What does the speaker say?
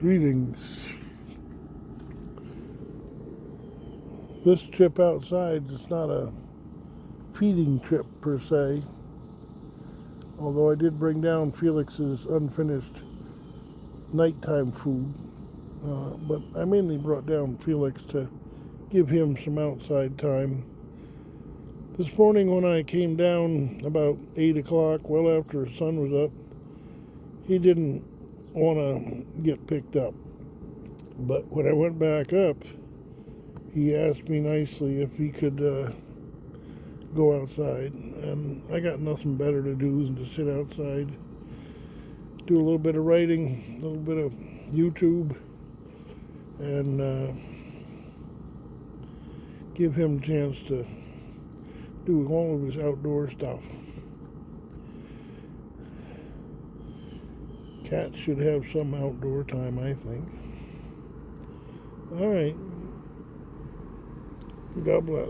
Greetings. This trip outside is not a feeding trip per se, although I did bring down Felix's unfinished nighttime food. But I mainly brought down Felix to give him some outside time. This morning when I came down about 8 o'clock, well after the sun was up, he didn't want to get picked up. But when I went back up, he asked me nicely if he could go outside. And I got nothing better to do than to sit outside, do a little bit of writing, a little bit of YouTube, and give him a chance to do all of his outdoor stuff. Cats should have some outdoor time, I think. All right. God bless.